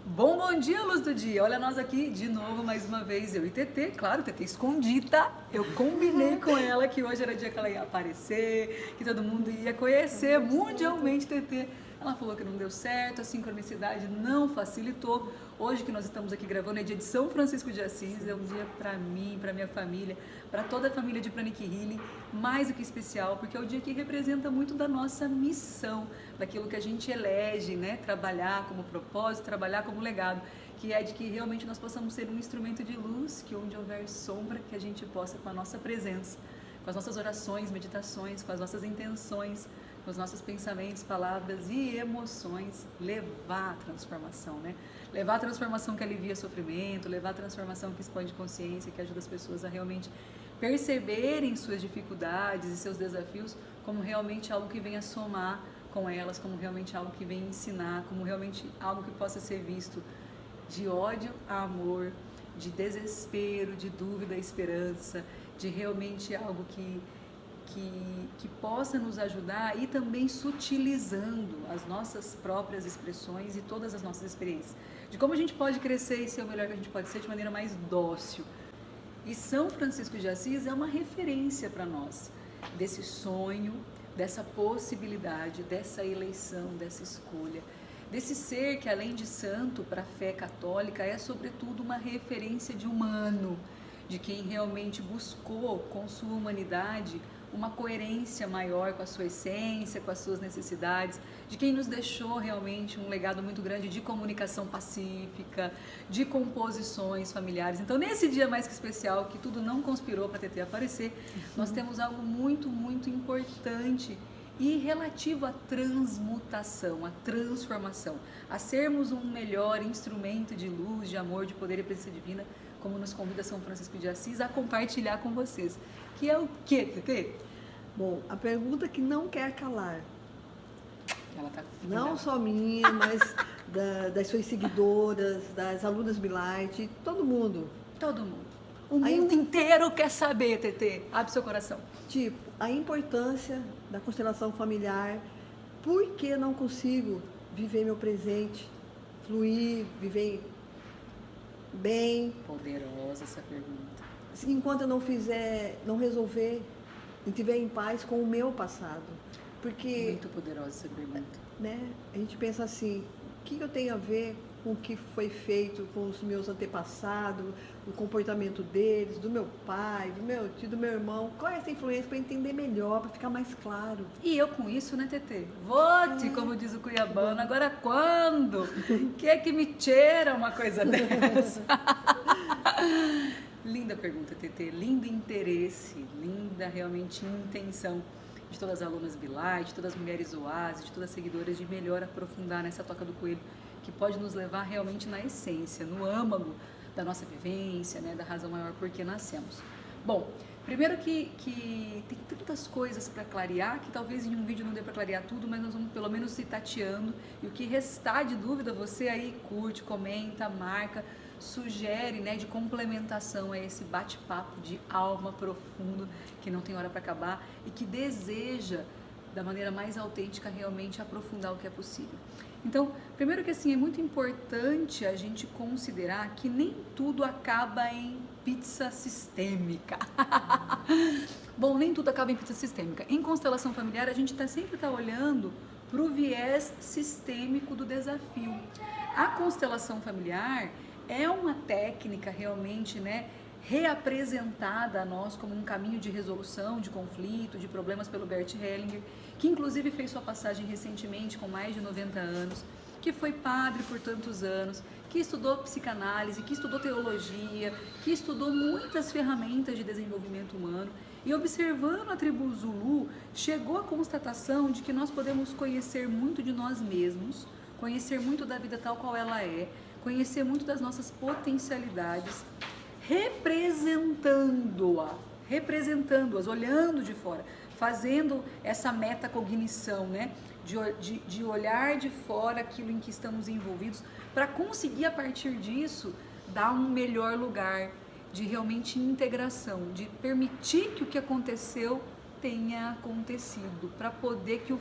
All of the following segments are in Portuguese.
Bom dia, luz do dia. Olha nós aqui de novo, mais uma vez, eu e Tetê. Claro, Tetê escondida. Eu combinei com ela que hoje era dia que ela ia aparecer, que todo mundo ia conhecer mundialmente Tetê. Ela falou que não deu certo, a sincronicidade não facilitou. Hoje que nós estamos aqui gravando é dia de São Francisco de Assis, é um dia para mim, para minha família, para toda a família de Pranic Healing, mais do que especial, porque é o dia que representa muito da nossa missão, daquilo que a gente elege, né? Trabalhar como propósito, trabalhar como legado, que é de que realmente nós possamos ser um instrumento de luz, que onde houver sombra, que a gente possa, com a nossa presença, com as nossas orações, meditações, com as nossas intenções, com os nossos pensamentos, palavras e emoções, levar a transformação, né? Levar a transformação que alivia sofrimento, levar a transformação que expande consciência, que ajuda as pessoas a realmente perceberem suas dificuldades e seus desafios como realmente algo que venha somar com elas, como realmente algo que venha ensinar, como realmente algo que possa ser visto de ódio a amor, de desespero, de dúvida a esperança, de realmente algo que possa nos ajudar e também sutilizando as nossas próprias expressões e todas as nossas experiências, de como a gente pode crescer e ser o melhor que a gente pode ser de maneira mais dócil. E São Francisco de Assis é uma referência para nós, desse sonho, dessa possibilidade, dessa eleição, dessa escolha, desse ser que além de santo para a fé católica é sobretudo uma referência de humano, de quem realmente buscou com sua humanidade uma coerência maior com a sua essência, com as suas necessidades, de quem nos deixou realmente um legado muito grande de comunicação pacífica, de composições familiares. Então, nesse dia mais que especial, que tudo não conspirou para Tetê aparecer, nós temos algo muito, muito importante e relativo à transmutação, à transformação, a sermos um melhor instrumento de luz, de amor, de poder e presença divina, como nos convida São Francisco de Assis a compartilhar com vocês. Que é o que, Tetê? Bom, a pergunta que não quer calar, Ela tá não só minha, mas das suas seguidoras, das alunas Milite, todo mundo. Todo mundo. O mundo inteiro quer saber, Tetê. Abre seu coração. Tipo, a importância da constelação familiar, por que não consigo viver meu presente, fluir, viver bem. Poderosa essa pergunta. Enquanto eu não resolver e estiver em paz com o meu passado. Porque, muito poderosa essa pergunta. Né, a gente pensa assim, o que eu tenho a ver com o que foi feito com os meus antepassados, o comportamento deles, do meu pai, do meu tio, do meu irmão? Qual é essa influência para entender melhor, para ficar mais claro? E eu com isso, né, Tetê? Vote, como diz o cuiabano, agora quando? Que é que me tira uma coisa dessa? Linda pergunta, Tetê, lindo interesse, linda realmente intenção de todas as alunas Bilai, de todas as mulheres Oásis, de todas as seguidoras, de melhor aprofundar nessa toca do coelho, que pode nos levar realmente na essência, no âmago da nossa vivência, né, da razão maior por que nascemos. Bom, primeiro que tem tantas coisas para clarear, que talvez em um vídeo não dê para clarear tudo, mas nós vamos pelo menos ir tateando, e o que restar de dúvida, você aí curte, comenta, marca, sugere, né, de complementação a esse bate-papo de alma profundo, que não tem hora para acabar e que deseja, da maneira mais autêntica, realmente aprofundar o que é possível. Então, primeiro que assim, é muito importante a gente considerar que nem tudo acaba em pizza sistêmica. Bom, nem tudo acaba em pizza sistêmica. Em constelação familiar, a gente sempre está olhando para o viés sistêmico do desafio. A constelação familiar é uma técnica realmente, né, reapresentada a nós como um caminho de resolução de conflito, de problemas pelo Bert Hellinger, que inclusive fez sua passagem recentemente com mais de 90 anos, que foi padre por tantos anos, que estudou psicanálise, que estudou teologia, que estudou muitas ferramentas de desenvolvimento humano e observando a tribo Zulu, chegou à constatação de que nós podemos conhecer muito de nós mesmos, conhecer muito da vida tal qual ela é, conhecer muito das nossas potencialidades, representando-as, olhando de fora, fazendo essa metacognição, né? De olhar de fora aquilo em que estamos envolvidos, para conseguir a partir disso dar um melhor lugar de realmente integração, de permitir que o que aconteceu tenha acontecido, para poder que o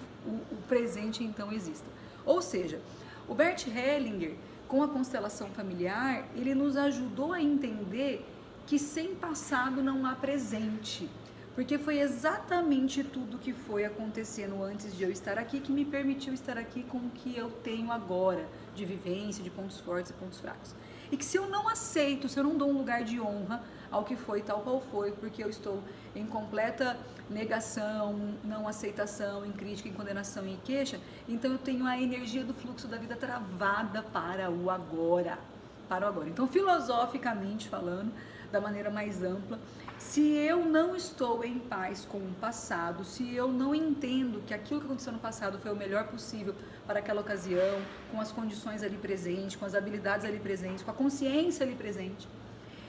presente então exista. Ou seja, o Bert Hellinger com a constelação familiar, ele nos ajudou a entender que sem passado não há presente. Porque foi exatamente tudo que foi acontecendo antes de eu estar aqui que me permitiu estar aqui com o que eu tenho agora, de vivência, de pontos fortes e pontos fracos. E que se eu não aceito, se eu não dou um lugar de honra ao que foi tal qual foi, porque eu estou em completa negação, não aceitação, em crítica, em condenação e em queixa, então eu tenho a energia do fluxo da vida travada para o agora. Para o agora. Então, filosoficamente falando, da maneira mais ampla, se eu não estou em paz com o passado, se eu não entendo que aquilo que aconteceu no passado foi o melhor possível para aquela ocasião, com as condições ali presentes, com as habilidades ali presentes, com a consciência ali presente,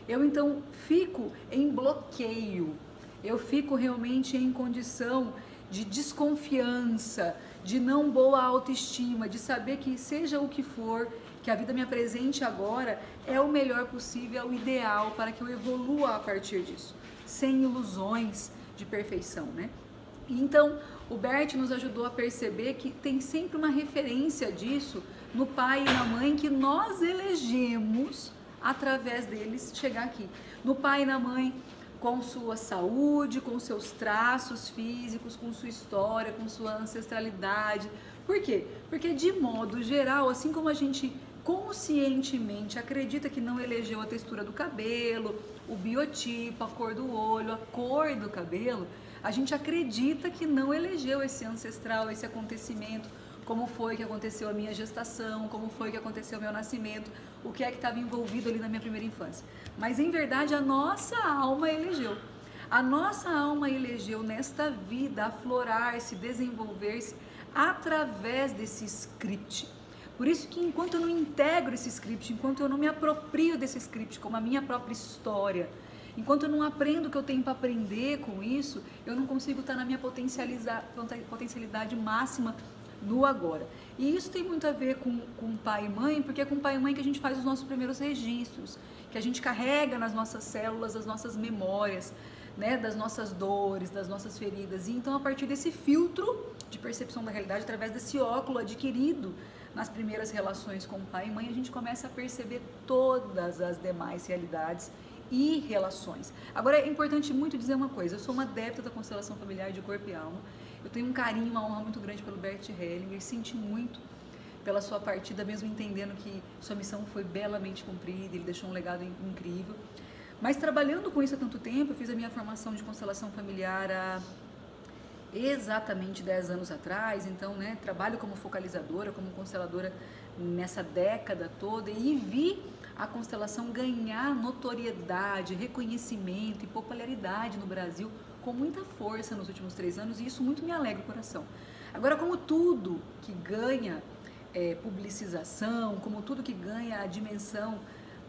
eu então fico em bloqueio, eu fico realmente em condição de desconfiança, de não boa autoestima, de saber que seja o que for, que a vida me apresente agora é o melhor possível, é o ideal para que eu evolua a partir disso, sem ilusões de perfeição, né? Então, o Bert nos ajudou a perceber que tem sempre uma referência disso no pai e na mãe que nós elegemos através deles chegar aqui. No pai e na mãe com sua saúde, com seus traços físicos, com sua história, com sua ancestralidade. Por quê? Porque de modo geral, assim como a gente conscientemente acredita que não elegeu a textura do cabelo, o biotipo, a cor do olho, a cor do cabelo, a gente acredita que não elegeu esse ancestral, esse acontecimento, como foi que aconteceu a minha gestação, como foi que aconteceu o meu nascimento, o que é que estava envolvido ali na minha primeira infância. Mas em verdade a nossa alma elegeu. A nossa alma elegeu nesta vida aflorar-se, desenvolver-se através desse script. Por isso que enquanto eu não integro esse script, enquanto eu não me aproprio desse script como a minha própria história, enquanto eu não aprendo o que eu tenho para aprender com isso, eu não consigo estar na minha potencialidade máxima no agora. E isso tem muito a ver com pai e mãe, porque é com pai e mãe que a gente faz os nossos primeiros registros, que a gente carrega nas nossas células as nossas memórias, né, das nossas dores, das nossas feridas. E então, a partir desse filtro de percepção da realidade, através desse óculo adquirido nas primeiras relações com pai e mãe, a gente começa a perceber todas as demais realidades e relações. Agora, é importante muito dizer uma coisa: eu sou uma adepta da constelação familiar de corpo e alma. Eu tenho um carinho, uma honra muito grande pelo Bert Hellinger, senti muito pela sua partida, mesmo entendendo que sua missão foi belamente cumprida, ele deixou um legado incrível. Mas trabalhando com isso há tanto tempo, eu fiz a minha formação de constelação familiar há exatamente 10 anos atrás, então, né, trabalho como focalizadora, como consteladora nessa década toda e vi a constelação ganhar notoriedade, reconhecimento e popularidade no Brasil com muita força nos últimos 3 anos, e isso muito me alegra o coração. Agora, como tudo que ganha publicização, como tudo que ganha a dimensão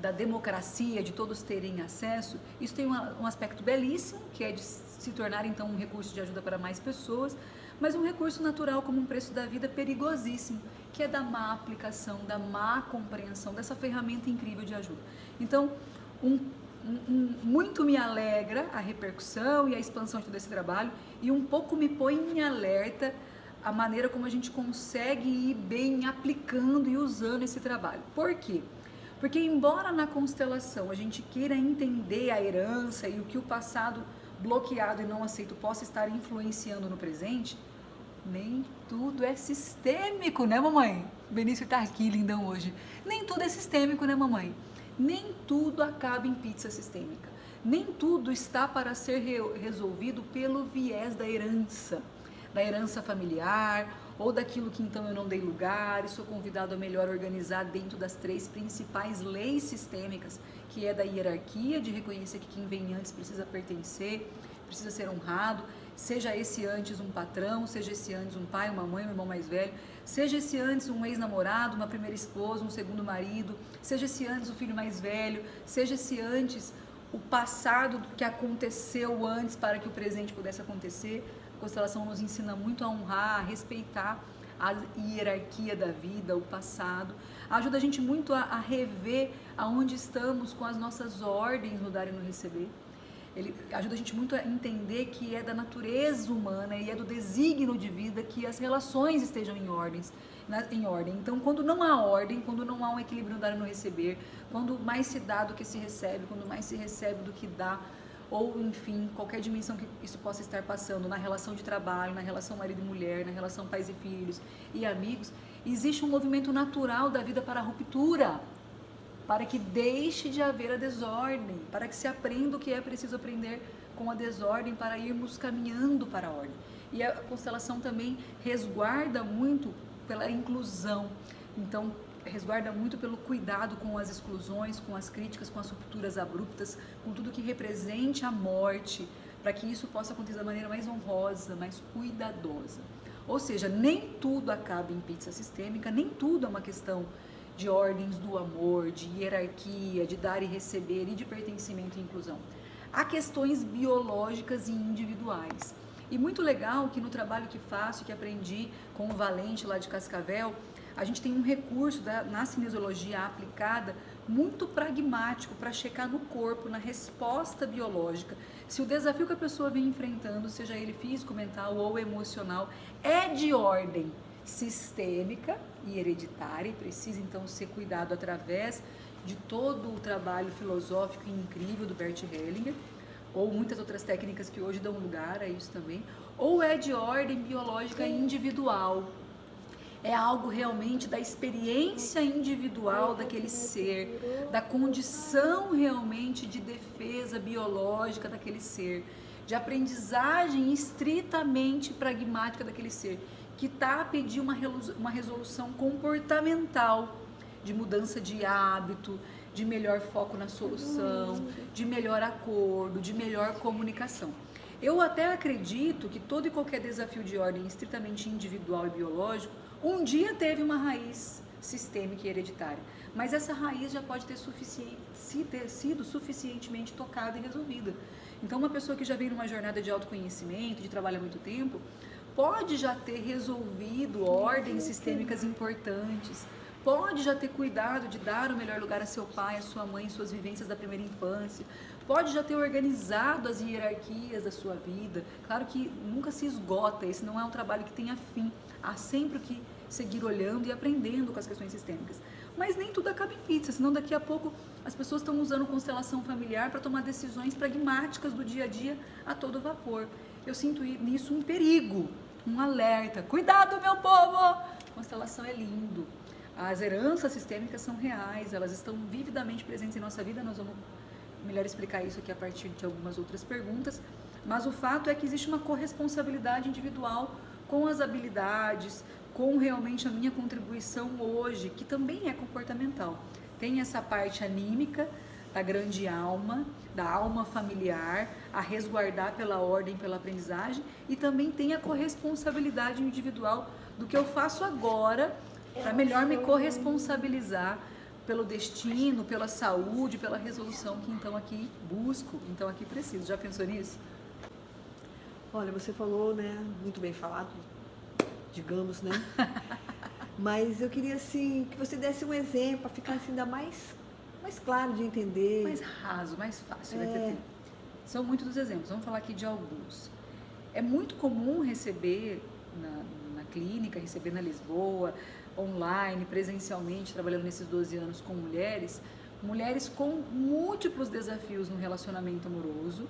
da democracia, de todos terem acesso, isso tem um aspecto belíssimo, que é de se tornar então um recurso de ajuda para mais pessoas, mas um recurso natural como um preço da vida perigosíssimo, que é da má aplicação, da má compreensão dessa ferramenta incrível de ajuda. Então, muito me alegra a repercussão e a expansão de todo esse trabalho, e um pouco me põe em alerta a maneira como a gente consegue ir bem aplicando e usando esse trabalho. Por quê? Porque embora na constelação a gente queira entender a herança e o que o passado bloqueado e não aceito possa estar influenciando no presente, nem tudo é sistêmico, né, mamãe? Benício tá aqui, lindão, hoje. Nem tudo é sistêmico, né, mamãe? Nem tudo acaba em pizza sistêmica. Nem tudo está para ser resolvido pelo viés da herança familiar, ou daquilo que então eu não dei lugar e sou convidado a melhor organizar dentro das 3 principais leis sistêmicas, que é da hierarquia, de reconhecer que quem vem antes precisa pertencer, precisa ser honrado, seja esse antes um patrão, seja esse antes um pai, uma mãe, um irmão mais velho, seja esse antes um ex-namorado, uma primeira esposa, um segundo marido, seja esse antes o filho mais velho, seja esse antes o passado que aconteceu antes para que o presente pudesse acontecer. A constelação nos ensina muito a honrar, a respeitar a hierarquia da vida, o passado. Ajuda a gente muito a rever aonde estamos com as nossas ordens no dar e no receber. ele ajuda a gente muito a entender que é da natureza humana e é do desígnio de vida que as relações estejam em ordem. Então, quando não há ordem, quando não há um equilíbrio no dar e no receber, quando mais se dá do que se recebe, quando mais se recebe do que dá, ou enfim, qualquer dimensão que isso possa estar passando na relação de trabalho, na relação marido e mulher, na relação pais e filhos e amigos, existe um movimento natural da vida para a ruptura, para que deixe de haver a desordem, para que se aprenda o que é preciso aprender com a desordem para irmos caminhando para a ordem. E a constelação também resguarda muito pela inclusão, então resguarda muito pelo cuidado com as exclusões, com as críticas, com as rupturas abruptas, com tudo que represente a morte, para que isso possa acontecer da maneira mais honrosa, mais cuidadosa. Ou seja, nem tudo acaba em pizza sistêmica, nem tudo é uma questão de ordens do amor, de hierarquia, de dar e receber e de pertencimento e inclusão. Há questões biológicas e individuais. E muito legal que no trabalho que faço, que aprendi com o Valente lá de Cascavel, a gente tem um recurso na cinesiologia aplicada muito pragmático para checar no corpo, na resposta biológica, se o desafio que a pessoa vem enfrentando, seja ele físico, mental ou emocional, é de ordem sistêmica e hereditária e precisa então ser cuidado através de todo o trabalho filosófico e incrível do Bert Hellinger, ou muitas outras técnicas que hoje dão lugar a isso também, ou é de ordem biológica individual. É algo realmente da experiência individual daquele ser, da condição realmente de defesa biológica daquele ser, de aprendizagem estritamente pragmática daquele ser, que está a pedir uma resolução comportamental, de mudança de hábito, de melhor foco na solução, de melhor acordo, de melhor comunicação. Eu até acredito que todo e qualquer desafio de ordem estritamente individual e biológico um dia teve uma raiz sistêmica e hereditária, mas essa raiz já pode ter sido suficientemente tocada e resolvida. Então, uma pessoa que já vem numa jornada de autoconhecimento, de trabalho há muito tempo, pode já ter resolvido ordens sistêmicas importantes, pode já ter cuidado de dar o melhor lugar a seu pai, a sua mãe, suas vivências da primeira infância, pode já ter organizado as hierarquias da sua vida. Claro que nunca se esgota, esse não é um trabalho que tenha fim, há sempre que seguir olhando e aprendendo com as questões sistêmicas. Mas nem tudo acaba em pizza, senão daqui a pouco as pessoas estão usando constelação familiar para tomar decisões pragmáticas do dia a dia a todo vapor. Eu sinto nisso um perigo, um alerta. Cuidado, meu povo! Constelação é lindo. As heranças sistêmicas são reais, elas estão vividamente presentes em nossa vida. Nós vamos melhor explicar isso aqui a partir de algumas outras perguntas. Mas o fato é que existe uma corresponsabilidade individual com as habilidades, com realmente a minha contribuição hoje, que também é comportamental. Tem essa parte anímica, da grande alma, da alma familiar, a resguardar pela ordem, pela aprendizagem, e também tem a corresponsabilidade individual do que eu faço agora para melhor me corresponsabilizar pelo destino, pela saúde, pela resolução que então aqui busco, então aqui preciso. Já pensou nisso? Olha, você falou, né, muito bem falado, digamos, né? Mas eu queria, assim, que você desse um exemplo para ficar assim, ainda mais claro de entender. Mais raso, mais fácil. São muitos os exemplos, vamos falar aqui de alguns. É muito comum receber na clínica, receber na Lisboa, online, presencialmente, trabalhando nesses 12 anos com mulheres com múltiplos desafios no relacionamento amoroso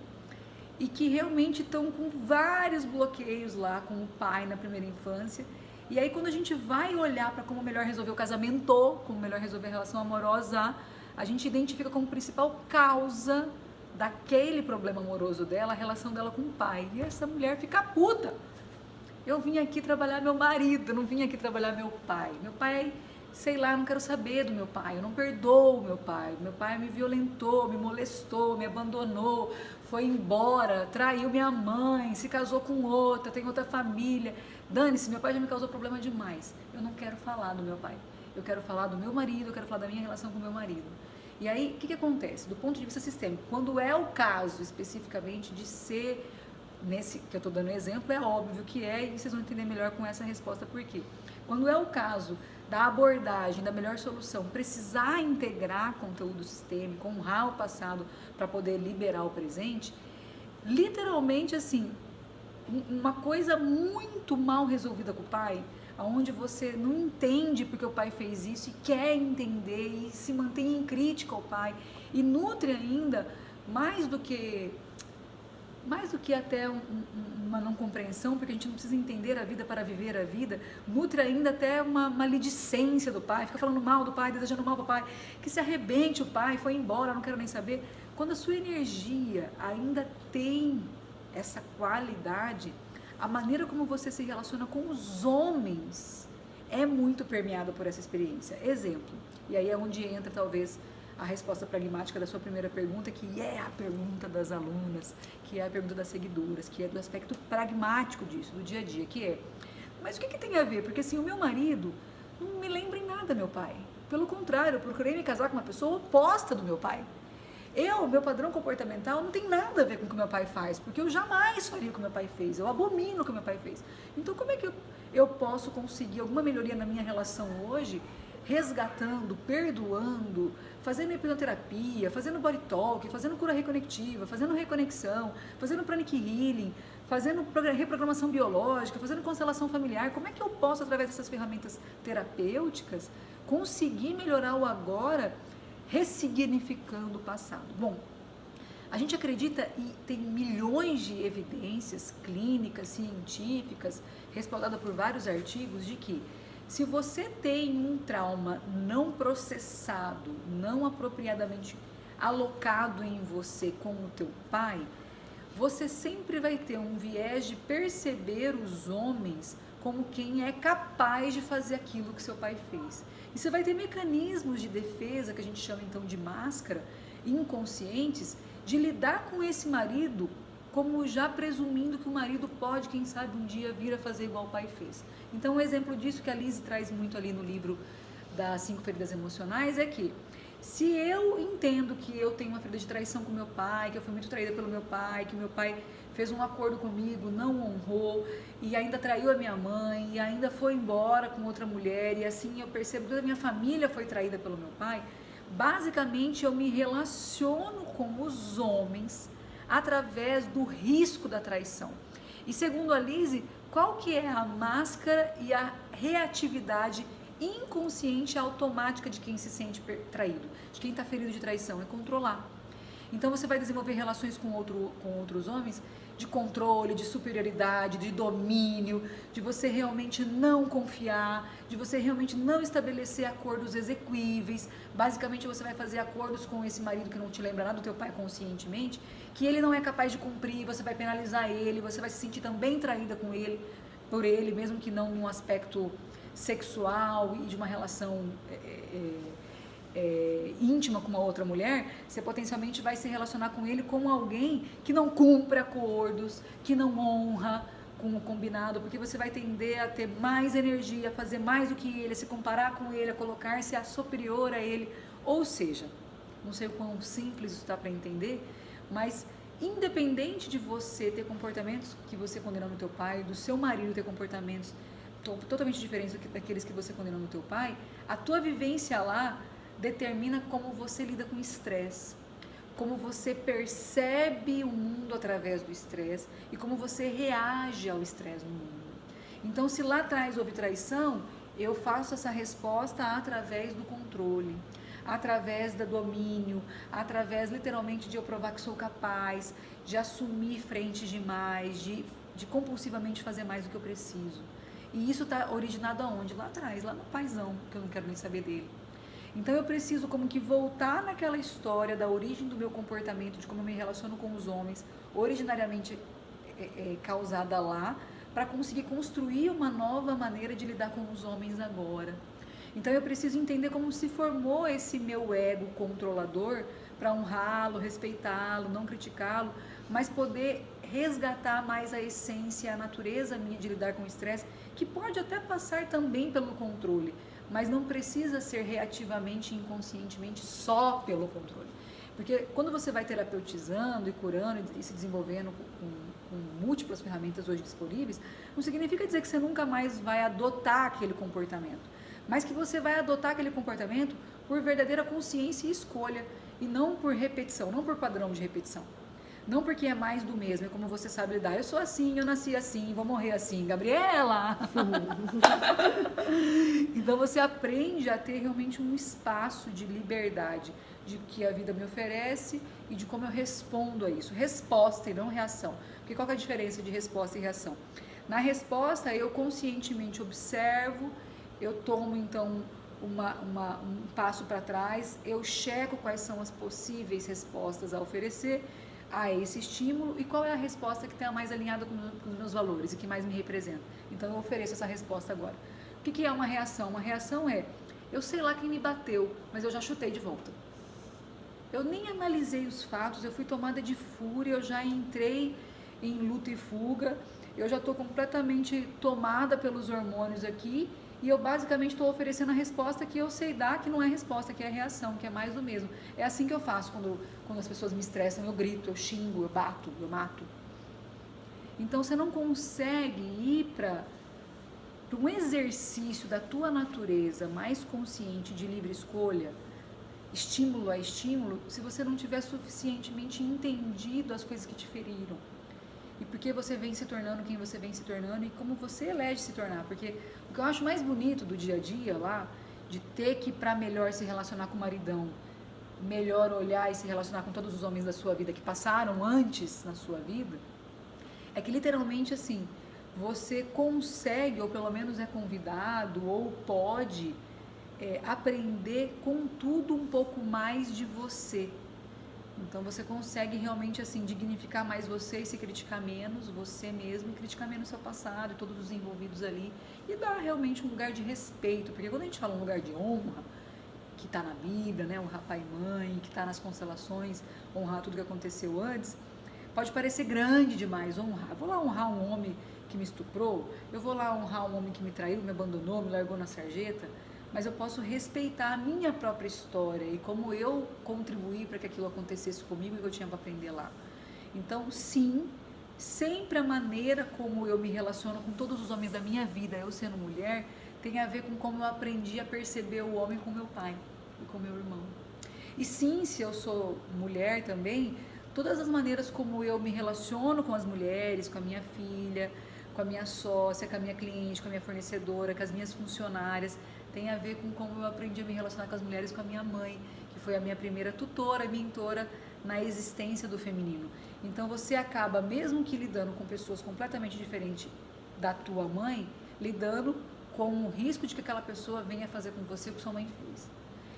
e que realmente estão com vários bloqueios lá com o pai na primeira infância. E aí quando a gente vai olhar para como melhor resolver o casamento, como melhor resolver a relação amorosa, a gente identifica como principal causa daquele problema amoroso dela, a relação dela com o pai. E essa mulher fica puta. Eu vim aqui trabalhar meu marido, eu não vim aqui trabalhar meu pai. Meu pai, sei lá, eu não quero saber do meu pai, eu não perdoo meu pai. Meu pai me violentou, me molestou, me abandonou, foi embora, traiu minha mãe, se casou com outra, tem outra família. Dane-se, meu pai já me causou problema demais. Eu não quero falar do meu pai. Eu quero falar do meu marido, eu quero falar da minha relação com o meu marido. E aí, o que acontece? Do ponto de vista sistêmico, quando é o caso especificamente de ser, nesse que eu estou dando exemplo, é óbvio que é, e vocês vão entender melhor com essa resposta por quê. Quando é o caso da abordagem, da melhor solução, precisar integrar conteúdo sistêmico, honrar o passado para poder liberar o presente, literalmente assim, uma coisa muito mal resolvida com o pai, onde você não entende porque o pai fez isso e quer entender e se mantém em crítica ao pai e nutre ainda mais do que até uma não compreensão, porque a gente não precisa entender a vida para viver a vida, nutre ainda até uma maledicência do pai, fica falando mal do pai, desejando mal para o pai, que se arrebente o pai, foi embora, não quero nem saber. Quando a sua energia ainda tem essa qualidade, a maneira como você se relaciona com os homens é muito permeada por essa experiência. Exemplo, e aí é onde entra talvez a resposta pragmática da sua primeira pergunta, que é a pergunta das alunas, que é a pergunta das seguidoras, que é do aspecto pragmático disso, do dia a dia, que é, mas o que tem a ver? Porque assim, o meu marido não me lembra em nada meu pai. Pelo contrário, eu procurei me casar com uma pessoa oposta do meu pai. Meu padrão comportamental não tem nada a ver com o que meu pai faz, porque eu jamais faria o que meu pai fez, eu abomino o que meu pai fez. Então como é que eu posso conseguir alguma melhoria na minha relação hoje, resgatando, perdoando, fazendo hipnoterapia, fazendo body talk, fazendo cura reconectiva, fazendo reconexão, fazendo pranic healing, fazendo reprogramação biológica, fazendo constelação familiar? Como é que eu posso, através dessas ferramentas terapêuticas, conseguir melhorar o agora, ressignificando o passado? Bom, a gente acredita e tem milhões de evidências clínicas, científicas, respaldadas por vários artigos, de que se você tem um trauma não processado, não apropriadamente alocado em você com o teu pai, você sempre vai ter um viés de perceber os homens como quem é capaz de fazer aquilo que seu pai fez. E você vai ter mecanismos de defesa, que a gente chama então de máscara, inconscientes, de lidar com esse marido como já presumindo que o marido pode, quem sabe, um dia vir a fazer igual o pai fez. Então, um exemplo disso que a Liz traz muito ali no livro das 5 feridas emocionais é que, se eu entendo que eu tenho uma ferida de traição com meu pai, que eu fui muito traída pelo meu pai, que meu pai fez um acordo comigo, não honrou, e ainda traiu a minha mãe, e ainda foi embora com outra mulher, e assim eu percebo que toda a minha família foi traída pelo meu pai, basicamente eu me relaciono com os homens através do risco da traição. E segundo a Lise, qual que é a máscara e a reatividade inconsciente automática de quem se sente traído, de quem está ferido de traição? É controlar. Então você vai desenvolver relações com outros homens de controle, de superioridade, de domínio, de você realmente não confiar, de você realmente não estabelecer acordos exequíveis. Basicamente você vai fazer acordos com esse marido que não te lembra nada do teu pai conscientemente, que ele não é capaz de cumprir, você vai penalizar ele, você vai se sentir também traída por ele, mesmo que não num aspecto sexual e de uma relação íntima com uma outra mulher, você potencialmente vai se relacionar com ele como alguém que não cumpre acordos, que não honra com o combinado, porque você vai tender a ter mais energia, a fazer mais do que ele, a se comparar com ele, a colocar-se a superior a ele. Ou seja, não sei o quão simples isso está para entender, mas independente de você ter comportamentos que você condenou no teu pai, do seu marido ter comportamentos totalmente diferentes daqueles que você condenou no teu pai, a tua vivência lá determina como você lida com o estresse, como você percebe o mundo através do estresse e como você reage ao estresse no mundo. Então, se lá atrás houve traição, eu faço essa resposta através do controle, através do domínio, através literalmente de eu provar que sou capaz, de assumir frente demais, de compulsivamente fazer mais do que eu preciso. E isso está originado aonde? Lá atrás, lá no paizão, que eu não quero nem saber dele. Então eu preciso como que voltar naquela história da origem do meu comportamento, de como eu me relaciono com os homens, originariamente causada lá, para conseguir construir uma nova maneira de lidar com os homens agora. Então eu preciso entender como se formou esse meu ego controlador para honrá-lo, respeitá-lo, não criticá-lo, mas poder resgatar mais a essência, a natureza minha de lidar com o estresse, que pode até passar também pelo controle, mas não precisa ser reativamente e inconscientemente só pelo controle. Porque quando você vai terapeutizando e curando e se desenvolvendo com múltiplas ferramentas hoje disponíveis, não significa dizer que você nunca mais vai adotar aquele comportamento, mas que você vai adotar aquele comportamento por verdadeira consciência e escolha, e não por repetição, não por padrão de repetição. Não porque é mais do mesmo, é como você sabe lidar. Eu sou assim, eu nasci assim, vou morrer assim. Gabriela! Então você aprende a ter realmente um espaço de liberdade, de que a vida me oferece e de como eu respondo a isso. Resposta e não reação. Porque qual que é a diferença de resposta e reação? Na resposta, eu conscientemente observo, eu tomo então um passo para trás, eu checo quais são as possíveis respostas a oferecer a esse estímulo e qual é a resposta que está mais alinhada com os meus valores e que mais me representa. Então eu ofereço essa resposta agora. O que é uma reação? Uma reação é, eu sei lá quem me bateu, mas eu já chutei de volta. Eu nem analisei os fatos, eu fui tomada de fúria, eu já entrei em luta e fuga, eu já estou completamente tomada pelos hormônios aqui e eu basicamente estou oferecendo a resposta que eu sei dar, que não é resposta, que é reação, que é mais do mesmo. É assim que eu faço quando as pessoas me estressam, eu grito, eu xingo, eu bato, eu mato. Então você não consegue ir para um exercício da tua natureza mais consciente de livre escolha, estímulo a estímulo, se você não tiver suficientemente entendido as coisas que te feriram. E por que você vem se tornando quem você vem se tornando e como você elege se tornar. Porque o que eu acho mais bonito do dia a dia lá, de ter que para melhor se relacionar com o maridão, melhor olhar e se relacionar com todos os homens da sua vida que passaram antes na sua vida, é que literalmente assim, você consegue, ou pelo menos é convidado, ou pode aprender com tudo um pouco mais de você. Então você consegue realmente assim dignificar mais você e se criticar menos você mesmo e criticar menos seu passado e todos os envolvidos ali e dar realmente um lugar de respeito, porque quando a gente fala um lugar de honra, que está na Bíblia, né, honrar pai e mãe, que está nas constelações, honrar tudo que aconteceu antes, pode parecer grande demais honrar. Eu vou lá honrar um homem que me estuprou, eu vou lá honrar um homem que me traiu, me abandonou, me largou na sarjeta, mas eu posso respeitar a minha própria história e como eu contribuí para que aquilo acontecesse comigo e que eu tinha para aprender lá. Então, sim, sempre a maneira como eu me relaciono com todos os homens da minha vida, eu sendo mulher, tem a ver com como eu aprendi a perceber o homem com meu pai e com meu irmão. E sim, se eu sou mulher também, todas as maneiras como eu me relaciono com as mulheres, com a minha filha, com a minha sócia, com a minha cliente, com a minha fornecedora, com as minhas funcionárias, tem a ver com como eu aprendi a me relacionar com as mulheres, com a minha mãe, que foi a minha primeira tutora, mentora na existência do feminino. Então você acaba, mesmo que lidando com pessoas completamente diferentes da tua mãe, lidando com o risco de que aquela pessoa venha fazer com você o que sua mãe fez.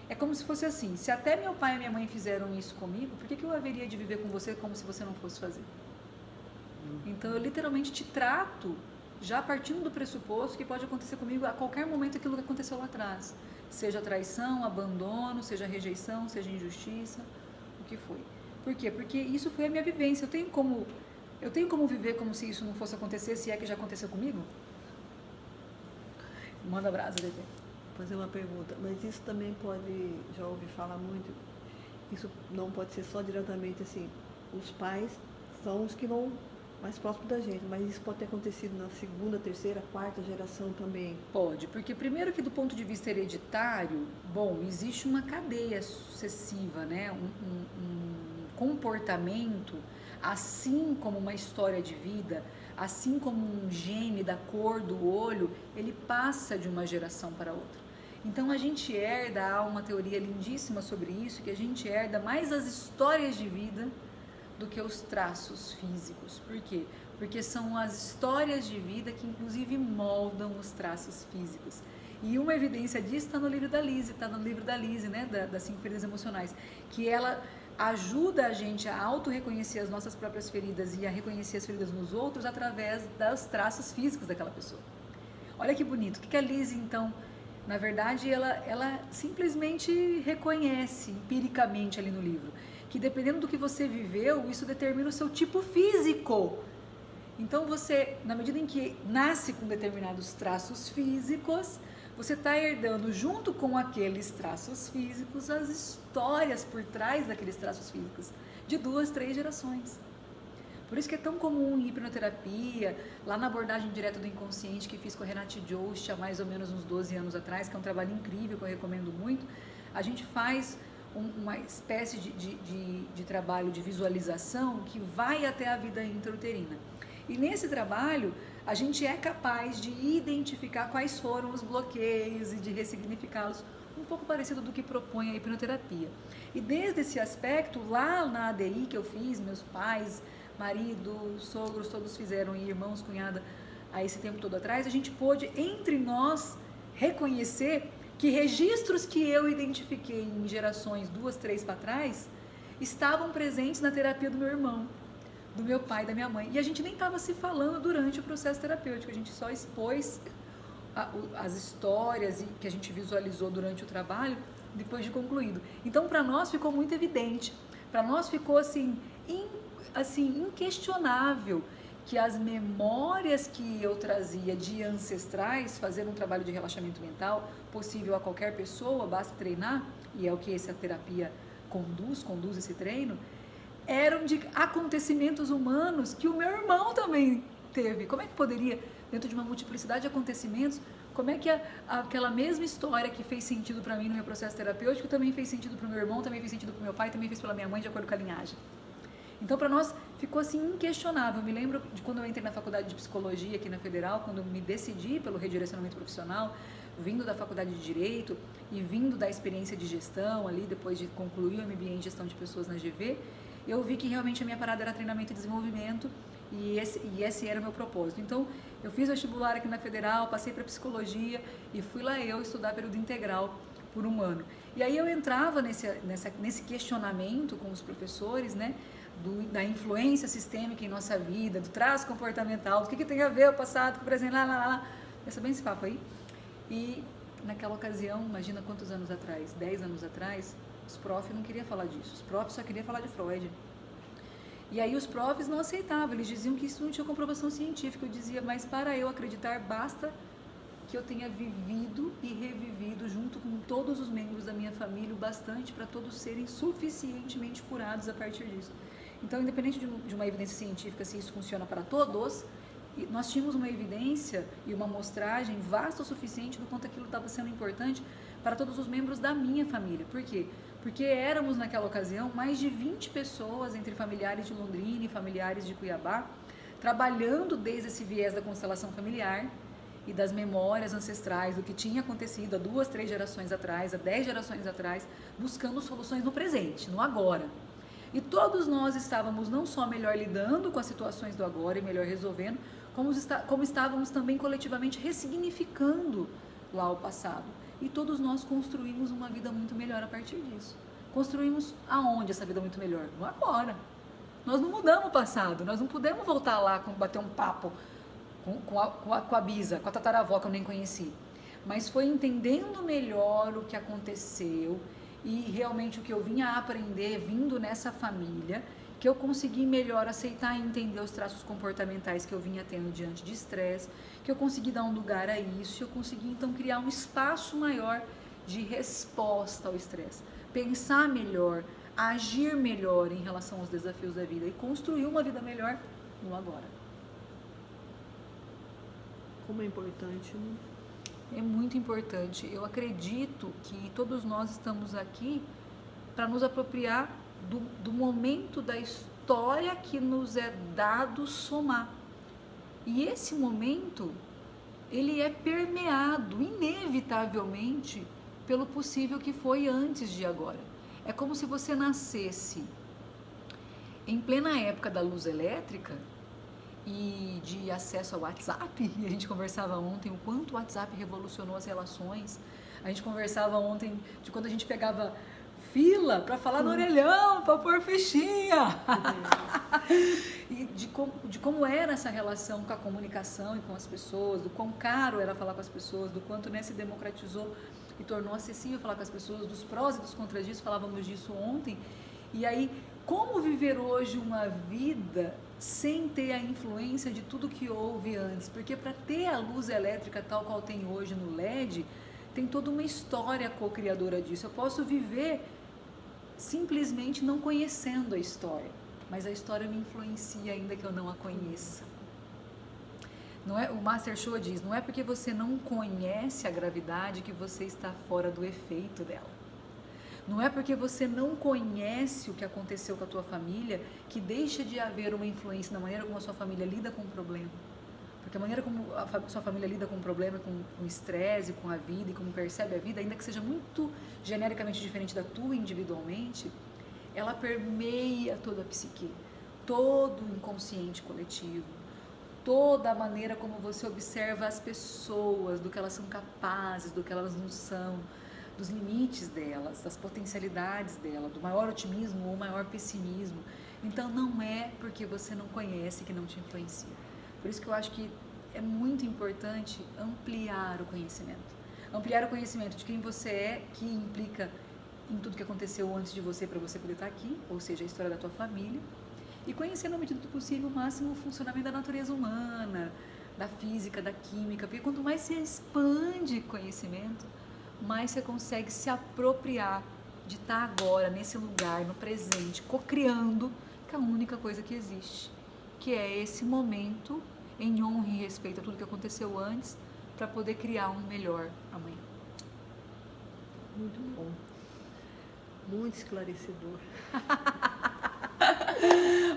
É como se fosse assim, se até meu pai e minha mãe fizeram isso comigo, por que eu haveria de viver com você como se você não fosse fazer? Então eu literalmente te trato já partindo do pressuposto que pode acontecer comigo a qualquer momento aquilo que aconteceu lá atrás. Seja traição, abandono, seja rejeição, seja injustiça, o que foi. Por quê? Porque isso foi a minha vivência. Eu tenho como viver como se isso não fosse acontecer, se é que já aconteceu comigo? Manda brasa, Dede. Vou fazer uma pergunta, mas isso também pode, já ouvi falar muito, isso não pode ser só diretamente assim, os pais são os que vão mais próximo da gente, mas isso pode ter acontecido na segunda, terceira, quarta geração também. Pode, porque primeiro que do ponto de vista hereditário, bom, existe uma cadeia sucessiva, né? Um comportamento, assim como uma história de vida, assim como um gene da cor do olho, ele passa de uma geração para outra. Então a gente herda, há uma teoria lindíssima sobre isso, que a gente herda mais as histórias de vida do que os traços físicos. Por quê? Porque são as histórias de vida que inclusive moldam os traços físicos. E uma evidência disso está no livro da Lise, né, das 5 feridas emocionais, que ela ajuda a gente a auto-reconhecer as nossas próprias feridas e a reconhecer as feridas nos outros através dos traços físicos daquela pessoa. Olha que bonito. O que a Lise, então, na verdade, ela simplesmente reconhece empiricamente ali no livro, que dependendo do que você viveu, isso determina o seu tipo físico. Então você, na medida em que nasce com determinados traços físicos, você está herdando junto com aqueles traços físicos as histórias por trás daqueles traços físicos, de 2, 3 gerações. Por isso que é tão comum em hipnoterapia, lá na abordagem direta do inconsciente que fiz com a Renate Jost há mais ou menos uns 12 anos atrás, que é um trabalho incrível que eu recomendo muito, a gente faz uma espécie de trabalho de visualização que vai até a vida intrauterina. E nesse trabalho, a gente é capaz de identificar quais foram os bloqueios e de ressignificá-los, um pouco parecido do que propõe a hipnoterapia. E desde esse aspecto, lá na ADI que eu fiz, meus pais, marido, sogros, todos fizeram, e irmãos, cunhada, a esse tempo todo atrás, a gente pôde, entre nós, reconhecer que registros que eu identifiquei em gerações 2, 3 para trás, estavam presentes na terapia do meu irmão, do meu pai, da minha mãe. E a gente nem estava se falando durante o processo terapêutico, a gente só expôs as histórias que a gente visualizou durante o trabalho, depois de concluído. Então, para nós ficou muito evidente, para nós ficou assim, inquestionável que as memórias que eu trazia de ancestrais, fazer um trabalho de relaxamento mental, possível a qualquer pessoa, basta treinar, e é o que essa terapia conduz esse treino, eram de acontecimentos humanos que o meu irmão também teve. Como é que poderia, dentro de uma multiplicidade de acontecimentos, como é que aquela mesma história que fez sentido para mim no meu processo terapêutico também fez sentido para o meu irmão, também fez sentido para o meu pai, também fez pela minha mãe, de acordo com a linhagem. Então, para nós, ficou assim inquestionável. Eu me lembro de quando eu entrei na faculdade de psicologia aqui na Federal, quando eu me decidi pelo redirecionamento profissional, vindo da faculdade de Direito e vindo da experiência de gestão ali, depois de concluir o MBA em Gestão de Pessoas na GV, eu vi que realmente a minha parada era treinamento e desenvolvimento e esse era o meu propósito. Então, eu fiz vestibular aqui na Federal, passei para psicologia e fui lá eu estudar período integral por um ano. E aí eu entrava nesse questionamento com os professores, né? Da influência sistêmica em nossa vida, do traço comportamental, do que tem a ver o passado com o presente, Pensa bem esse papo aí. E naquela ocasião, imagina quantos anos atrás, 10 anos atrás, os profs não queriam falar disso, os profs só queriam falar de Freud. E aí os profs não aceitavam, eles diziam que isso não tinha comprovação científica. Eu dizia, mas para eu acreditar, basta que eu tenha vivido e revivido junto com todos os membros da minha família o bastante para todos serem suficientemente curados a partir disso. Então, independente de uma evidência científica, se isso funciona para todos, nós tínhamos uma evidência e uma amostragem vasta o suficiente do quanto aquilo estava sendo importante para todos os membros da minha família. Por quê? Porque éramos, naquela ocasião, mais de 20 pessoas, entre familiares de Londrina e familiares de Cuiabá, trabalhando desde esse viés da constelação familiar e das memórias ancestrais, do que tinha acontecido há 2, 3 gerações atrás, há 10 gerações atrás, buscando soluções no presente, no agora. E todos nós estávamos não só melhor lidando com as situações do agora e melhor resolvendo, como estávamos também coletivamente ressignificando lá o passado. E todos nós construímos uma vida muito melhor a partir disso. Construímos aonde essa vida muito melhor? No agora. Nós não mudamos o passado, nós não podemos voltar lá, bater um papo com a bisa, com a tataravó que eu nem conheci. Mas foi entendendo melhor o que aconteceu e realmente o que eu vinha a aprender vindo nessa família, que eu consegui melhor aceitar e entender os traços comportamentais que eu vinha tendo diante de estresse, que eu consegui dar um lugar a isso, eu consegui então criar um espaço maior de resposta ao estresse, pensar melhor, agir melhor em relação aos desafios da vida e construir uma vida melhor no agora. Como é importante, né? É muito importante. Eu acredito que todos nós estamos aqui para nos apropriar do momento da história que nos é dado somar. E esse momento, ele é permeado, inevitavelmente, pelo possível que foi antes de agora. É como se você nascesse em plena época da luz elétrica e de acesso ao WhatsApp, e a gente conversava ontem o quanto o WhatsApp revolucionou as relações. A gente conversava ontem de quando a gente pegava fila para falar no orelhão, para pôr fichinha. E de como era essa relação com a comunicação e com as pessoas, do quão caro era falar com as pessoas, do quanto, né, se democratizou e tornou acessível falar com as pessoas, dos prós e dos contras disso, falávamos disso ontem. E aí, como viver hoje uma vida sem ter a influência de tudo que houve antes? Porque para ter a luz elétrica tal qual tem hoje no LED, tem toda uma história co-criadora disso. Eu posso viver simplesmente não conhecendo a história, mas a história me influencia ainda que eu não a conheça. Não é, o Master Shoa diz, não é porque você não conhece a gravidade que você está fora do efeito dela. Não é porque você não conhece o que aconteceu com a tua família que deixa de haver uma influência na maneira como a sua família lida com o problema. Porque a maneira como a sua família lida com o problema, com o estresse, com a vida e como percebe a vida, ainda que seja muito genericamente diferente da tua individualmente, ela permeia toda a psique, todo o inconsciente coletivo, toda a maneira como você observa as pessoas, do que elas são capazes, do que elas não são, dos limites delas, das potencialidades dela, do maior otimismo ou maior pessimismo. Então não é porque você não conhece que não te influencia. Por isso que eu acho que é muito importante ampliar o conhecimento. Ampliar o conhecimento de quem você é, que implica em tudo que aconteceu antes de você para você poder estar aqui, ou seja, a história da tua família, e conhecer na medida do possível o máximo o funcionamento da natureza humana, da física, da química, porque quanto mais você expande conhecimento, mais você consegue se apropriar de estar agora, nesse lugar, no presente, co-criando com a única coisa que existe, que é esse momento em honra e respeito a tudo que aconteceu antes, para poder criar um melhor amanhã. Muito bom. Muito esclarecedor.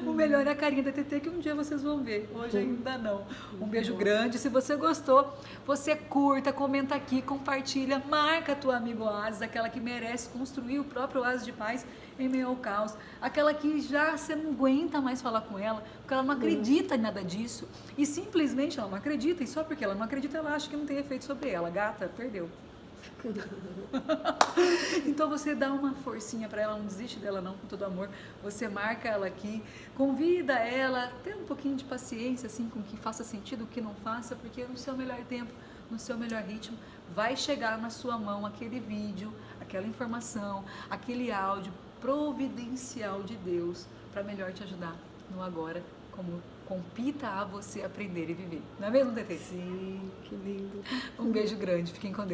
O melhor é a carinha da TT, que um dia vocês vão ver. Hoje ainda não. Um beijo bom. grande. Se você gostou, você curta, comenta aqui, compartilha, marca a tua amiga Oasis, aquela que merece construir o próprio oásis de paz em meio ao caos. Aquela que já você não aguenta mais falar com ela, porque ela não acredita em nada disso. E simplesmente ela não acredita, e só porque ela não acredita, ela acha que não tem efeito sobre ela. Gata, perdeu. Então você dá uma forcinha para ela, não desiste dela não, com todo amor. Você marca ela aqui, convida ela, tenha um pouquinho de paciência assim, com que faça sentido, o que não faça, porque no seu melhor tempo, no seu melhor ritmo, vai chegar na sua mão aquele vídeo, aquela informação, aquele áudio providencial de Deus para melhor te ajudar no agora, como compita a você aprender e viver. Não é mesmo, TT? Sim, que lindo. Um beijo grande, fiquem com Deus.